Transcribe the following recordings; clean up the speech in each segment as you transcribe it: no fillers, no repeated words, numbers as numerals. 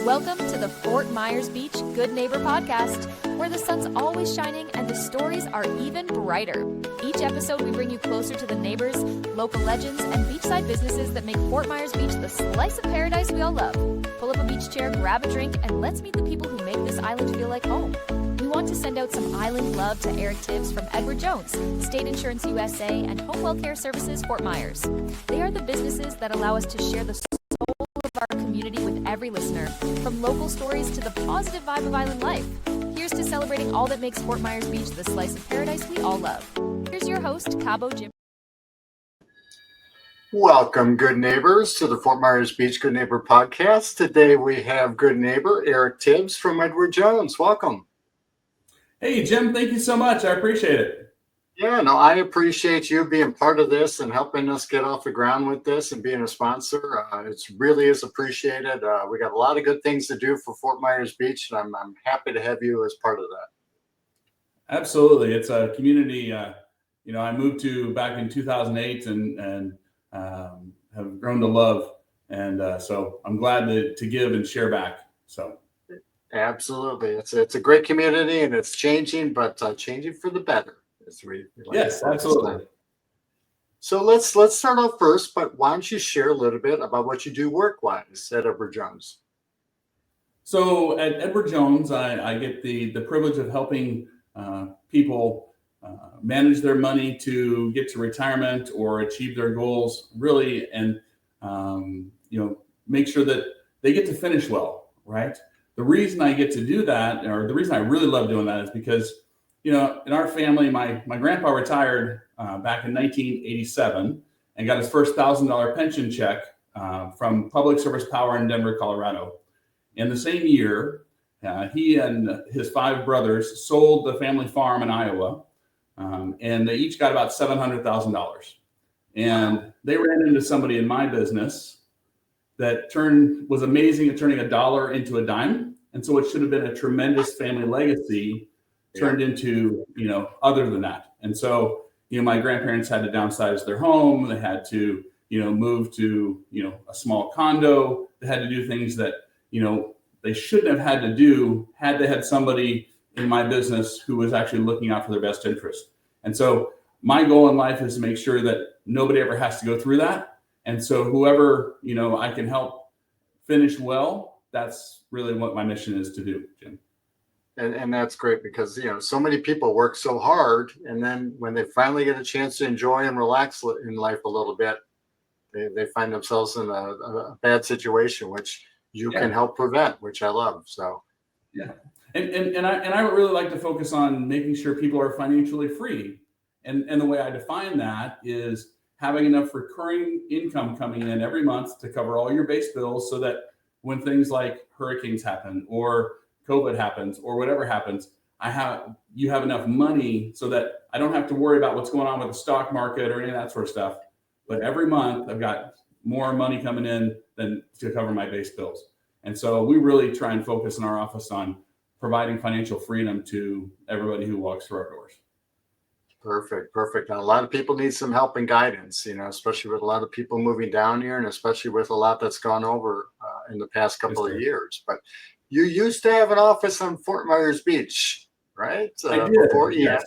Welcome to the Fort Myers Beach Good Neighbor podcast, where the sun's always shining and the stories are even brighter. Each episode, we bring you closer to the neighbors, local legends, and beachside businesses that make Fort Myers Beach the slice of paradise we all love. Pull up a beach chair, grab a drink, and let's meet the people who make this island feel like home. We want to send out some island love to Eric Tibbs from Edward Jones, State Insurance USA, and Home Well Care Services Fort Myers. They are the businesses that allow us to share the soul of our community with every listener, from local stories to the positive vibe of island life. Here's to celebrating all that makes Fort Myers Beach the slice of paradise we all love. Here's your host, Cabo Jim. Welcome, good neighbors, to the Fort Myers Beach Good Neighbor podcast. Today we have good neighbor Eric Tibbs from Edward Jones. Welcome. Hey, Jim, thank you so much. I appreciate it. Yeah, no, I appreciate you being part of this and helping us get off the ground with this and being a sponsor. It really is appreciated. We got a lot of good things to do for Fort Myers Beach, and I'm happy to have you as part of that. Absolutely. It's a community, I moved to back in 2008 and have grown to love. And so I'm glad to give and share back. So. Absolutely. It's a great community, and it's changing, but changing for the better. Yes, absolutely. So let's start off first, but why don't you share a little bit about what you do work-wise at Edward Jones? So at Edward Jones, I get the privilege of helping people manage their money to get to retirement or achieve their goals, really, and make sure that they get to finish well, right? The reason I get to do that, or the reason I really love doing that, is because in our family, my grandpa retired back in 1987 and got his first $1,000 pension check from Public Service Power in Denver, Colorado. In the same year, he and his 5 brothers sold the family farm in Iowa, and they each got about $700,000. And they ran into somebody in my business that was amazing at turning a dollar into a dime. And so what should have been a tremendous family legacy turned into, other than that. And so, my grandparents had to downsize their home. They had to, move to, a small condo. They had to do things that, they shouldn't have had to do had they had somebody in my business who was actually looking out for their best interest. And so my goal in life is to make sure that nobody ever has to go through that. And so whoever, I can help finish well, that's really what my mission is to do, Jim. And that's great because, so many people work so hard, and then when they finally get a chance to enjoy and relax in life a little bit, they find themselves in a bad situation, which you can help prevent, which I love. So, yeah. And I would really like to focus on making sure people are financially free. And the way I define that is having enough recurring income coming in every month to cover all your base bills, so that when things like hurricanes happen or COVID happens or whatever happens, you have enough money so that I don't have to worry about what's going on with the stock market or any of that sort of stuff. But every month I've got more money coming in than to cover my base bills. And so we really try and focus in our office on providing financial freedom to everybody who walks through our doors. Perfect. Now, a lot of people need some help and guidance, especially with a lot of people moving down here, and especially with a lot that's gone over in the past couple of years. But you used to have an office on Fort Myers Beach, right? I did. Before, yes.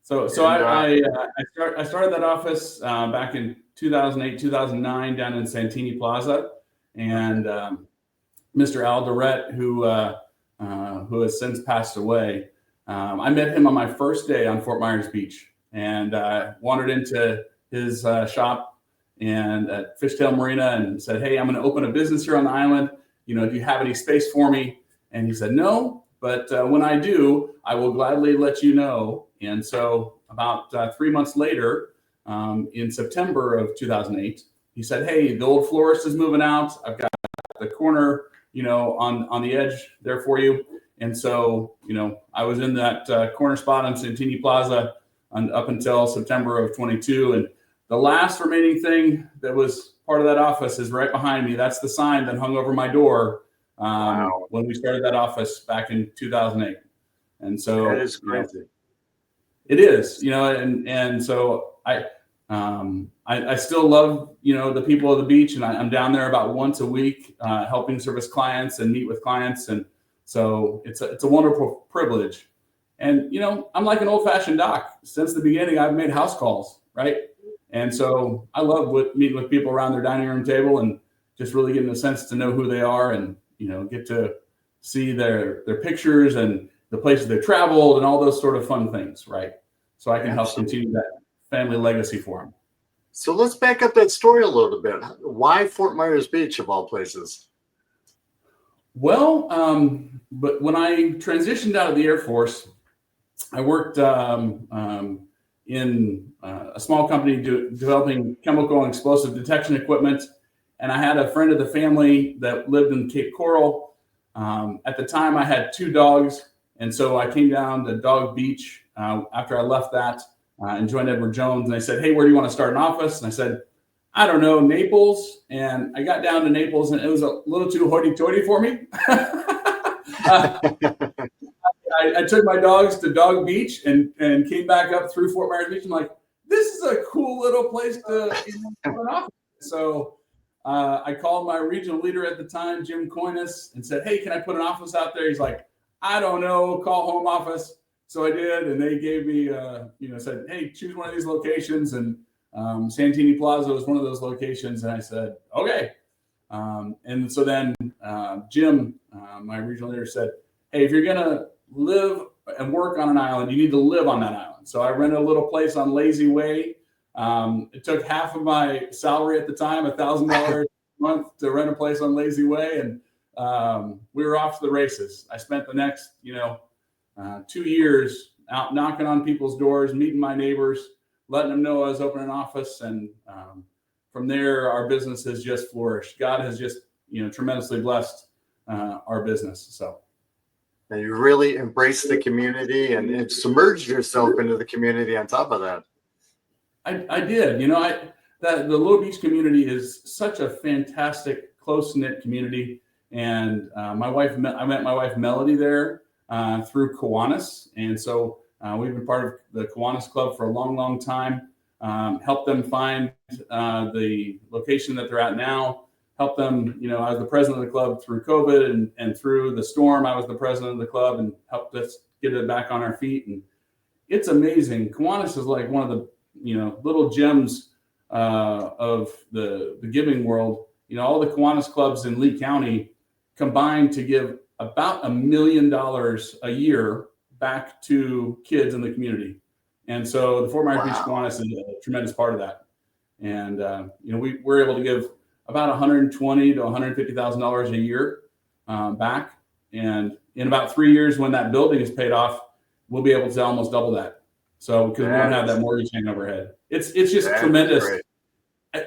So I started that office back in 2008, 2009 down in Santini Plaza, and Mr. Al Durrett, who has since passed away. I met him on my first day on Fort Myers Beach, and wandered into his shop and at Fishtail Marina and said, "Hey, I'm going to open a business here on the island. Do you have any space for me?" And he said, "No, but when I do, I will gladly let you know." And so about 3 months later, in September of 2008, he said, "Hey, the old florist is moving out. I've got the corner, on the edge there for you." And so, I was in that corner spot on Santini Plaza up until September of 22. And the last remaining thing that was part of that office is right behind me. That's the sign that hung over my door when we started that office back in 2008. And so that is crazy. It is, and so I still love, the people of the beach, and I'm down there about once a week, helping service clients and meet with clients. And so it's a wonderful privilege. And, I'm like an old fashioned doc. Since the beginning, I've made house calls, right? And so I love meeting with people around their dining room table and just really getting a sense to know who they are and, get to see their pictures and the places they've traveled and all those sort of fun things, right? So I can help continue that family legacy for them. So let's back up that story a little bit. Why Fort Myers Beach of all places? Well, but when I transitioned out of the Air Force, I worked in a small company developing chemical and explosive detection equipment. And I had a friend of the family that lived in Cape Coral. At the time, I had 2 dogs. And so I came down to Dog Beach after I left that and joined Edward Jones. And they said, hey, where do you want to start an office? And I said, I don't know, Naples. And I got down to Naples, and it was a little too hoity-toity for me. I took my dogs to Dog Beach and came back up through Fort Myers Beach. I'm like, this is a cool little place to have an office. So I called my regional leader at the time, Jim Coynes, and said, hey, can I put an office out there? He's like, I don't know, call home office. So I did, and they gave me, said, hey, choose one of these locations. And Santini Plaza was one of those locations. And I said, okay. And so then Jim, my regional leader, said, hey, if you're going to live and work on an island, you need to live on that island. So I rented a little place on Lazy Way. It took half of my salary at the time, $1,000 a month, to rent a place on Lazy Way. And we were off to the races. I spent the next, 2 years out knocking on people's doors, meeting my neighbors, letting them know I was opening an office. And from there, our business has just flourished. God has just, tremendously blessed our business. So. And you really embraced the community and submerged yourself into the community on top of that. I did. The Little Beach community is such a fantastic, close-knit community. And I met my wife Melody there through Kiwanis. And so we've been part of the Kiwanis Club for a long, long time. Helped them find the location that they're at now. Helped them, I was the president of the club through COVID and through the storm. I was the president of the club and helped us get it back on our feet. And it's amazing. Kiwanis is like one of the, little gems of the giving world. All the Kiwanis clubs in Lee County combined to give about $1 million a year back to kids in the community. And so the Fort Myers Beach Kiwanis is a tremendous part of that. And, we're able to give about $120,000 to $150,000 a year back. And in about 3 years, when that building is paid off, we'll be able to almost double that. So because we won't have that mortgage hanging overhead. It's just tremendous. Great.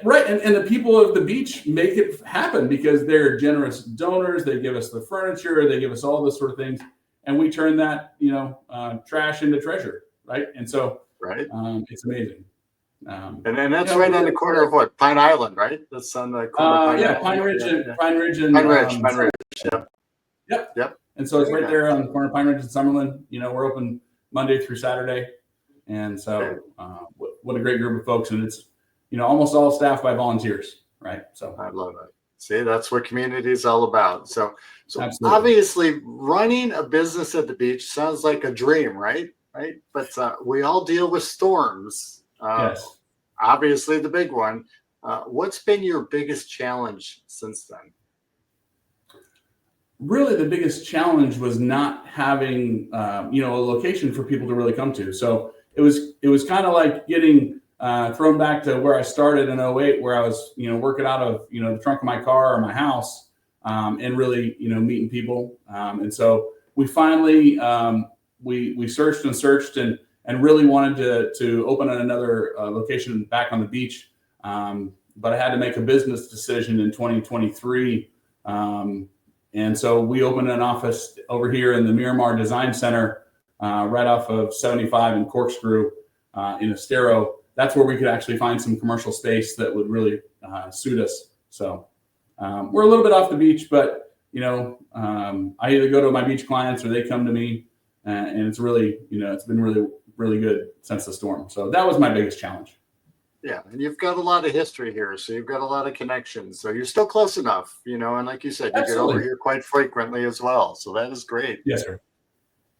Right. And the people of the beach make it happen because they're generous donors. They give us the furniture. They give us all this sort of things. And we turn that, trash into treasure. Right. And so it's amazing. And then that's right on the corner of what? Pine Island, right? That's on the corner of Pine Ridge. Pine Ridge. Yep. And so it's right there on the corner of Pine Ridge and Summerlin. We're open Monday through Saturday. And so what a great group of folks. And it's, almost all staffed by volunteers, right? So I love it. See, that's what community is all about. So Absolutely. Obviously running a business at the beach sounds like a dream, right? But we all deal with storms. Yes. Obviously the big one. What's been your biggest challenge since then? Really, the biggest challenge was not having, a location for people to really come to. So it was kind of like getting thrown back to where I started in 2008, where I was, working out of, the trunk of my car or my house and really, meeting people. And so we finally, we searched and really wanted to open another location back on the beach. But I had to make a business decision in 2023. And so we opened an office over here in the Miramar Design Center, right off of 75 and Corkscrew in Estero. That's where we could actually find some commercial space that would really suit us. So we're a little bit off the beach, but, I either go to my beach clients or they come to me. And it's really, it's been really, really good since the storm. So that was my biggest challenge. Yeah, and you've got a lot of history here, so you've got a lot of connections. So you're still close enough, and like you said, you get over Absolutely. here quite frequently as well. So that is great. Yes, sir.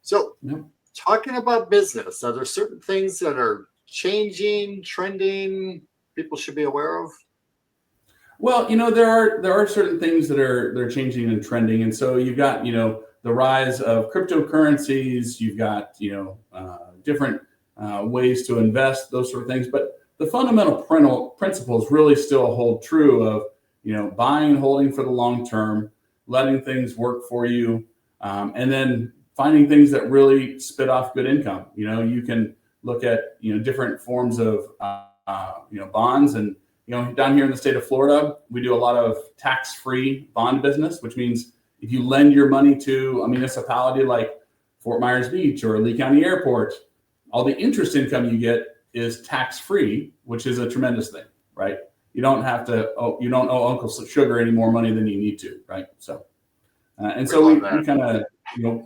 So Yep. talking about business, are there certain things that are changing, trending, people should be aware of? Well, there are certain things that are changing and trending, and so you've got the rise of cryptocurrencies. You've got different ways to invest, those sort of things. But the fundamental principles really still hold true of buying and holding for the long term, letting things work for you, and then finding things that really spit off good income. You can look at different forms of bonds. And down here in the state of Florida, we do a lot of tax-free bond business, which means if you lend your money to a municipality like Fort Myers Beach or Lee County Airport, all the interest income you get is tax-free, which is a tremendous thing, right? You don't owe Uncle Sugar any more money than you need to, right? So, and so we kind of,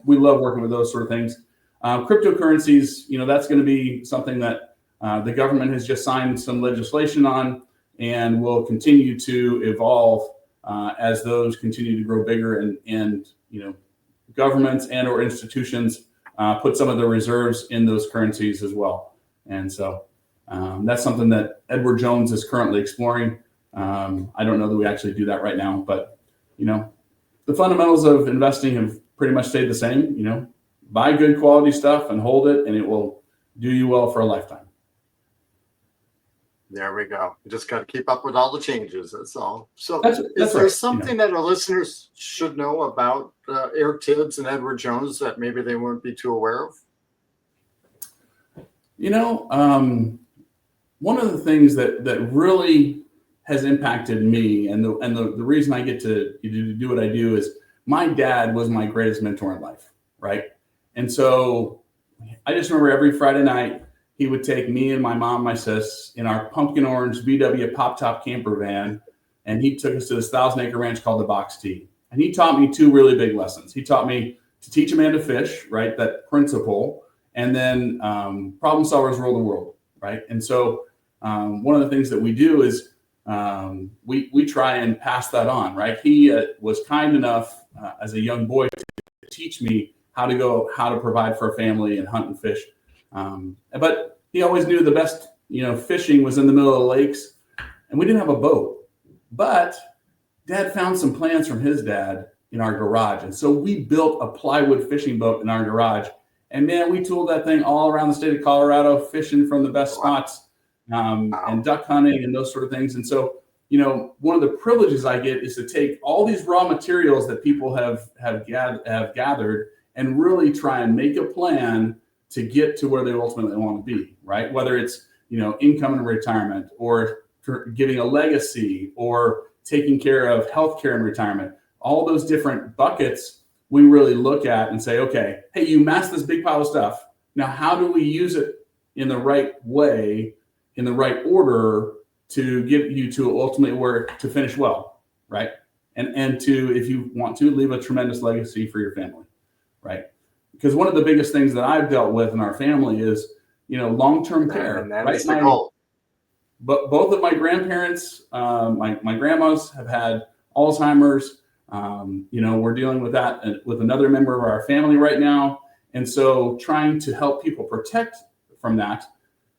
we love working with those sort of things. Cryptocurrencies, that's going to be something that the government has just signed some legislation on, and will continue to evolve as those continue to grow bigger, and governments and or institutions put some of the reserves in those currencies as well. And so that's something that Edward Jones is currently exploring. I don't know that we actually do that right now, but the fundamentals of investing have pretty much stayed the same. Buy good quality stuff and hold it, and it will do you well for a lifetime. There we go. You just got to keep up with all the changes. That's all. So That's is there right. something that our listeners should know about Eric Tibbs and Edward Jones that maybe they wouldn't be too aware of? One of the things that really has impacted me, and the reason I get to do what I do, is my dad was my greatest mentor in life, right? And so I just remember every Friday night, he would take me and my mom, my sis, in our pumpkin orange VW pop top camper van, and he took us to this 1,000-acre ranch called the Box T. And he taught me two really big lessons. He taught me to teach a man to fish, right? That principle, and then problem solvers rule the world, right? And so one of the things that we do is we try and pass that on, right? He was kind enough as a young boy to teach me how to provide for a family and hunt and fish. But he always knew the best, fishing was in the middle of the lakes, and we didn't have a boat. But Dad found some plans from his dad in our garage. And so we built a plywood fishing boat in our garage. And man, we tooled that thing all around the state of Colorado, fishing from the best spots, and duck hunting and those sort of things. And so, one of the privileges I get is to take all these raw materials that people have gathered and really try and make a plan to get to where they ultimately want to be, right? Whether it's, income and retirement, or giving a legacy, or taking care of healthcare and retirement, all those different buckets we really look at and say, okay, hey, you amassed this big pile of stuff. Now, how do we use it in the right way, in the right order, to get you to ultimately where to finish well, right? And to, if you want to, leave a tremendous legacy for your family, right? Because one of the biggest things that I've dealt with in our family is, long-term care. And that right? is the goal. But both of my grandparents, my grandmas have had Alzheimer's. We're dealing with that with another member of our family right now. And so trying to help people protect from that,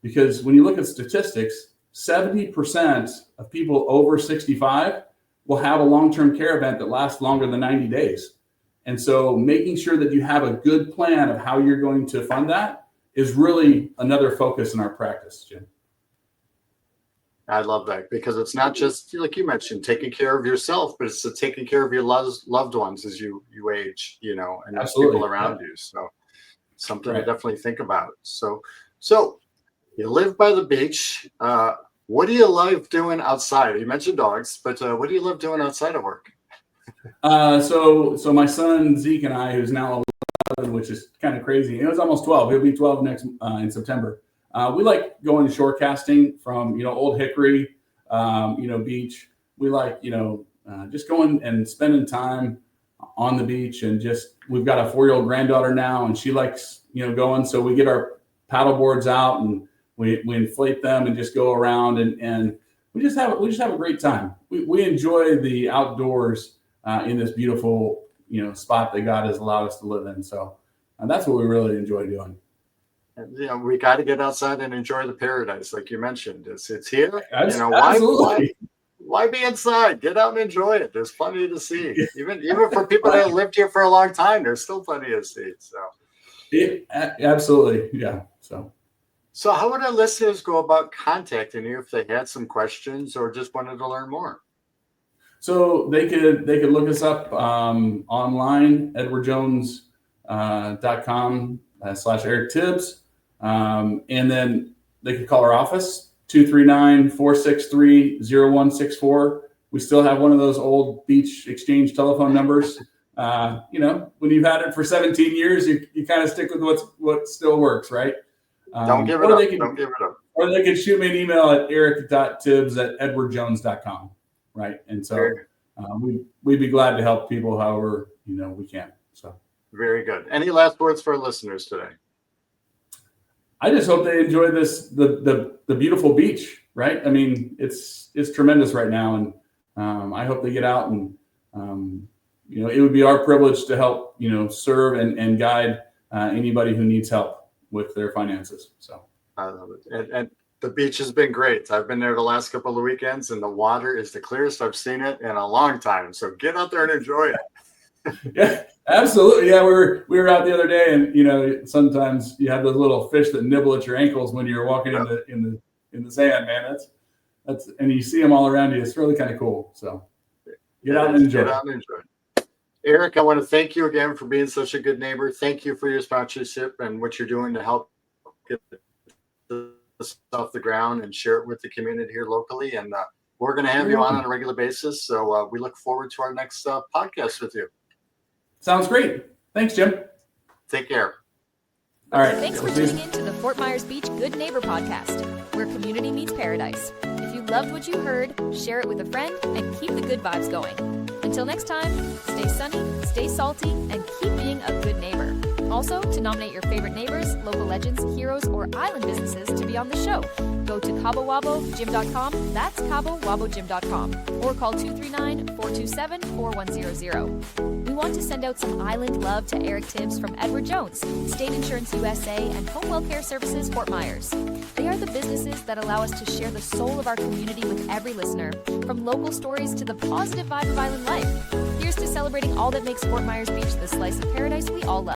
because when you look at statistics, 70% of people over 65 will have a long-term care event that lasts longer than 90 days. And so making sure that you have a good plan of how you're going to fund that is really another focus in our practice, Jim. I love that, because it's not just, like you mentioned, taking care of yourself, but it's taking care of your loved ones as you age, and those people around you. So something to definitely think about. So you live by the beach. What do you love doing outside? You mentioned dogs, but what do you love doing outside of work? So my son Zeke and I, who's now 11, which is kind of crazy. It was almost 12. He'll be 12 next in September. We like going shore casting from Old Hickory, beach. We like just going and spending time on the beach, and we've got a 4-year-old granddaughter now, and she likes going. So we get our paddle boards out, and we inflate them and just go around and we just have a great time. We enjoy the outdoors in this beautiful, spot that God has allowed us to live in. So that's what we really enjoy doing. And, we got to get outside and enjoy the paradise, like you mentioned. It's here. Absolutely. Why be inside? Get out and enjoy it. There's plenty to see. Even for people that have lived here for a long time, there's still plenty to see. Absolutely, yeah. So how would our listeners go about contacting you if they had some questions or just wanted to learn more? So they could look us up online, edwardjones.com /Eric Tibbs. And then they could call our office, 239-463-0164. We still have one of those old Beach Exchange telephone numbers. When you've had it for 17 years, you kind of stick with what still works, right? Don't give it up. Or they can shoot me an email at eric.tibbs@edwardjones.com, right? And so we'd be glad to help people however we can. So very good. Any last words for our listeners today? I just hope they enjoy the beautiful beach, right? I mean, it's tremendous right now, and I hope they get out and it would be our privilege to help serve and guide anybody who needs help with their finances. So I love it. And the beach has been great. I've been there the last couple of weekends, and the water is the clearest I've seen it in a long time. So get out there and enjoy it. Yeah, absolutely. Yeah, we were out the other day, and sometimes you have those little fish that nibble at your ankles when you're walking in the sand, man. That's and you see them all around you. It's really kind of cool. So get out and enjoy. Eric, I want to thank you again for being such a good neighbor. Thank you for your sponsorship and what you're doing to help get this off the ground and share it with the community here locally. And we're going to have you on a regular basis. So we look forward to our next podcast with you. Sounds great. Thanks, Jim. Take care. All right. Thanks for tuning in to the Fort Myers Beach Good Neighbor podcast, where community meets paradise. If you loved what you heard, share it with a friend and keep the good vibes going. Until next time, stay sunny, stay salty, and keep being a good neighbor. Also, to nominate your favorite neighbors, local legends, heroes, or island businesses to be on the show, go to CaboWaboGym.com, that's CaboWaboGym.com, or call 239-427-4100. We want to send out some island love to Eric Tibbs from Edward Jones, State Insurance USA, and Home Welfare Services Fort Myers. They are the businesses that allow us to share the soul of our community with every listener, from local stories to the positive vibe of island life. Here's to celebrating all that makes Fort Myers Beach the slice of paradise we all love.